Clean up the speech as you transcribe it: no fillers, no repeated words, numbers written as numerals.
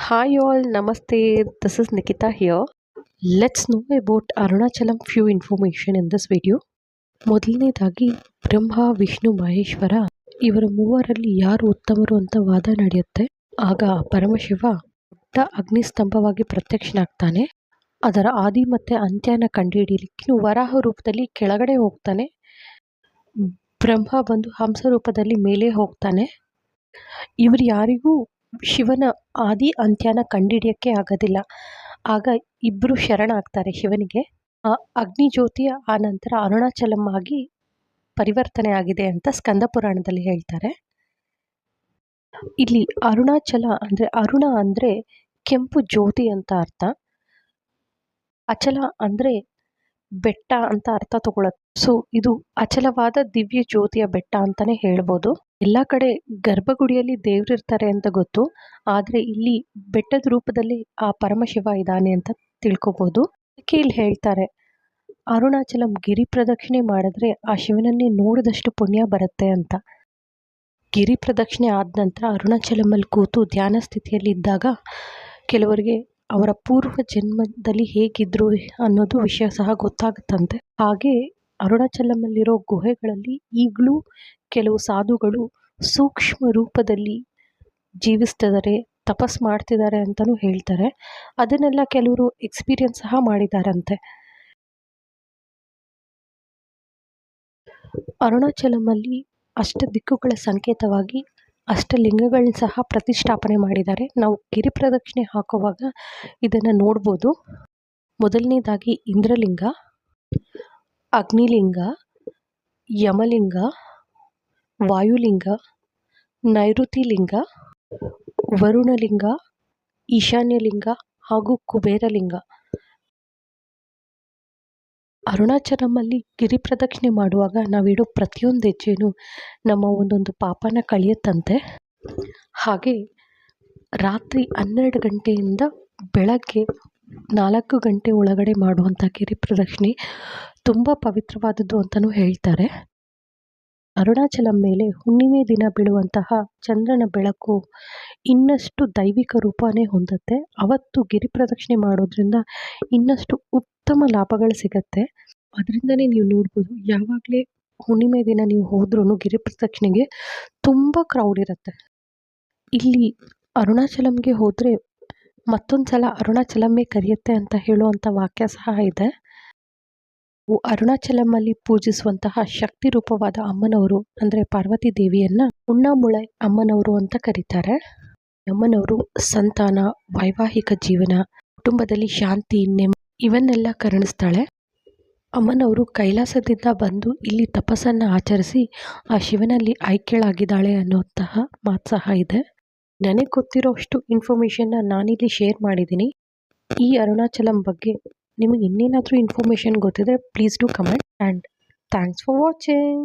Hi all, Namaste. This is Nikita here. Let's know about Arunachalam few information in this video. ಮೊದಲನೇದಾಗಿ ಬ್ರಹ್ಮ ವಿಷ್ಣು ಮಹೇಶ್ವರ ಇವರ ಮೂವರಲ್ಲಿ ಯಾರು ಉತ್ತಮರು ಅಂತ ವಾದ ನಡೆಯುತ್ತೆ. ಆಗ ಪರಮಶಿವ ದೊಡ್ಡ ಅಗ್ನಿಸ್ತಂಭವಾಗಿ ಪ್ರತ್ಯಕ್ಷನಾಗ್ತಾನೆ. ಅದರ ಆದಿ ಮತ್ತೆ ಅಂತ್ಯನ ಕಂಡುಹಿಡಿಯಲಿಕ್ಕೆ ವರಾಹ ರೂಪದಲ್ಲಿ ಕೆಳಗಡೆ ಹೋಗ್ತಾನೆ. ಬ್ರಹ್ಮ ಬಂದು ಹಂಸ ರೂಪದಲ್ಲಿ ಮೇಲೆ ಹೋಗ್ತಾನೆ. ಇವರು ಯಾರಿಗೂ ಶಿವನ ಆದಿ ಅಂತ್ಯನ ಕಂಡುಹಿಡಿಯೋಕ್ಕೆ ಆಗೋದಿಲ್ಲ. ಆಗ ಇಬ್ಬರು ಶರಣಾಗ್ತಾರೆ ಶಿವನಿಗೆ. ಅಗ್ನಿ ಜ್ಯೋತಿಯ ಆ ನಂತರ ಅರುಣಾಚಲಂ ಆಗಿ ಪರಿವರ್ತನೆ ಆಗಿದೆ ಅಂತ ಸ್ಕಂದ ಪುರಾಣದಲ್ಲಿ ಹೇಳ್ತಾರೆ. ಇಲ್ಲಿ ಅರುಣಾಚಲ ಅಂದರೆ ಅರುಣ ಅಂದರೆ ಕೆಂಪು ಜ್ಯೋತಿ ಅಂತ ಅರ್ಥ. ಅಚಲ ಅಂದರೆ ಬೆಟ್ಟ ಅಂತ ಅರ್ಥ ತಗೊಳತ್ತೆ. ಸೊ ಇದು ಅಚಲವಾದ ದಿವ್ಯ ಜ್ಯೋತಿಯ ಬೆಟ್ಟ ಅಂತಾನೆ ಹೇಳ್ಬೋದು. ಎಲ್ಲ ಕಡೆ ಗರ್ಭಗುಡಿಯಲ್ಲಿ ದೇವ್ರಿರ್ತಾರೆ ಅಂತ ಗೊತ್ತು, ಆದರೆ ಇಲ್ಲಿ ಬೆಟ್ಟದ ರೂಪದಲ್ಲಿ ಆ ಪರಮಶಿವ ಇದ್ದಾನೆ ಅಂತ ತಿಳ್ಕೊಬೋದು. ಅದಕ್ಕೆ ಇಲ್ಲಿ ಹೇಳ್ತಾರೆ ಅರುಣಾಚಲಂ ಗಿರಿ ಪ್ರದಕ್ಷಿಣೆ ಮಾಡಿದ್ರೆ ಆ ಶಿವನನ್ನೇ ನೋಡಿದಷ್ಟು ಪುಣ್ಯ ಬರುತ್ತೆ ಅಂತ. ಗಿರಿ ಪ್ರದಕ್ಷಿಣೆ ಆದ ನಂತರ ಅರುಣಾಚಲಮಲ್ಲಿ ಕೂತು ಧ್ಯಾನ ಸ್ಥಿತಿಯಲ್ಲಿ ಇದ್ದಾಗ ಕೆಲವರಿಗೆ ಅವರ ಪೂರ್ವ ಜನ್ಮದಲ್ಲಿ ಹೇಗಿದ್ರು ಅನ್ನೋದು ವಿಷಯ ಸಹ ಗೊತ್ತಾಗುತ್ತಂತೆ. ಹಾಗೆ ಅರುಣಾಚಲಮಲ್ಲಿರೋ ಗುಹೆಗಳಲ್ಲಿ ಈಗಲೂ ಕೆಲವು ಸಾಧುಗಳು ಸೂಕ್ಷ್ಮ ರೂಪದಲ್ಲಿ ಜೀವಿಸ್ತಿದ್ದಾರೆ, ತಪಸ್ ಮಾಡ್ತಿದ್ದಾರೆ ಅಂತಲೂ ಹೇಳ್ತಾರೆ. ಅದನ್ನೆಲ್ಲ ಕೆಲವರು ಎಕ್ಸ್ಪೀರಿಯನ್ಸ್ ಸಹ ಮಾಡಿದಾರಂತೆ. ಅರುಣಾಚಲಮಲ್ಲಿ ಅಷ್ಟ ದಿಕ್ಕುಗಳ ಸಂಕೇತವಾಗಿ ಅಷ್ಟಲಿಂಗಗಳನ್ನ ಸಹ ಪ್ರತಿಷ್ಠಾಪನೆ ಮಾಡಿದ್ದಾರೆ. ನಾವು ಗಿರಿ ಪ್ರದಕ್ಷಿಣೆ ಹಾಕುವಾಗ ಇದನ್ನು ನೋಡ್ಬೋದು. ಮೊದಲನೇದಾಗಿ ಇಂದ್ರಲಿಂಗ, ಅಗ್ನಿಲಿಂಗ, ಯಮಲಿಂಗ, ವಾಯುಲಿಂಗ, ನೈಋತಿಲಿಂಗ, ವರುಣಲಿಂಗ, ಈಶಾನ್ಯಲಿಂಗ ಹಾಗೂ ಕುಬೇರಲಿಂಗ. ಅರುಣಾಚಲಮಲ್ಲಿ ಗಿರಿ ಪ್ರದಕ್ಷಿಣೆ ಮಾಡುವಾಗ ನಾವಿಡೋ ಪ್ರತಿಯೊಂದು ಹೆಜ್ಜೆನೂ ನಮ್ಮ ಒಂದೊಂದು ಪಾಪನ ಕಳೆಯುತ್ತಂತೆ. ಹಾಗೆ ರಾತ್ರಿ 12 ಗಂಟೆಯಿಂದ ಬೆಳಗ್ಗೆ 4 ಗಂಟೆ ಒಳಗಡೆ ಮಾಡುವಂಥ ಗಿರಿ ಪ್ರದಕ್ಷಿಣೆ ತುಂಬ ಪವಿತ್ರವಾದದ್ದು ಅಂತಲೂ ಹೇಳ್ತಾರೆ. ಅರುಣಾಚಲಂ ಮೇಲೆ ಹುಣ್ಣಿಮೆ ದಿನ ಬೀಳುವಂತಹ ಚಂದ್ರನ ಬೆಳಕು ಇನ್ನಷ್ಟು ದೈವಿಕ ರೂಪನೇ ಹೊಂದುತ್ತೆ. ಅವತ್ತು ಗಿರಿ ಪ್ರದಕ್ಷಿಣೆ ಮಾಡೋದ್ರಿಂದ ಇನ್ನಷ್ಟು ಉತ್ತಮ ಲಾಭಗಳು ಸಿಗತ್ತೆ. ಅದರಿಂದನೇ ನೀವು ನೋಡ್ಬೋದು, ಯಾವಾಗಲೇ ಹುಣ್ಣಿಮೆ ದಿನ ನೀವು ಹೋದ್ರೂ ಗಿರಿ ಪ್ರದಕ್ಷಿಣೆಗೆ ತುಂಬ ಕ್ರೌಡ್ ಇರುತ್ತೆ. ಇಲ್ಲಿ ಅರುಣಾಚಲಂಗೆ ಹೋದರೆ ಮತ್ತೊಂದು ಸಲ ಅರುಣಾಚಲಮ್ಮೇ ಕರೆಯುತ್ತೆ ಅಂತ ಹೇಳುವಂಥ ವಾಕ್ಯ ಸಹ ಇದೆ. ಅರುಣಾಚಲಮಲ್ಲಿ ಪೂಜಿಸುವಂತಹ ಶಕ್ತಿ ರೂಪವಾದ ಅಮ್ಮನವರು ಅಂದರೆ ಪಾರ್ವತಿ ದೇವಿಯನ್ನ ಉಣ್ಣಾಮುಳೈ ಅಮ್ಮನವರು ಅಂತ ಕರೀತಾರೆ. ಅಮ್ಮನವರು ಸಂತಾನ, ವೈವಾಹಿಕ ಜೀವನ, ಕುಟುಂಬದಲ್ಲಿ ಶಾಂತಿ, ಇವನ್ನೆಲ್ಲ ಕರುಣಿಸ್ತಾಳೆ. ಅಮ್ಮನವರು ಕೈಲಾಸದಿಂದ ಬಂದು ಇಲ್ಲಿ ತಪಸ್ಸನ್ನು ಆಚರಿಸಿ ಆ ಶಿವನಲ್ಲಿ ಐಕ್ಯಳಾಗಿದ್ದಾಳೆ ಅನ್ನುವಂತಹ ಮಾತು ಸಹ ಇದೆ. ನನಗೆ ಗೊತ್ತಿರೋ ಅಷ್ಟು ಇನ್ಫಾರ್ಮೇಷನ್ನ ನಾನಿಲ್ಲಿ ಶೇರ್ ಮಾಡಿದ್ದೀನಿ. ಈ ಅರುಣಾಚಲಂ ಬಗ್ಗೆ ನಿಮಗೆ ಇನ್ನೇನಾದರೂ ಇನ್ಫಾರ್ಮೇಷನ್ ಗೊತ್ತಿದ್ರೆ please do comment and thanks for watching.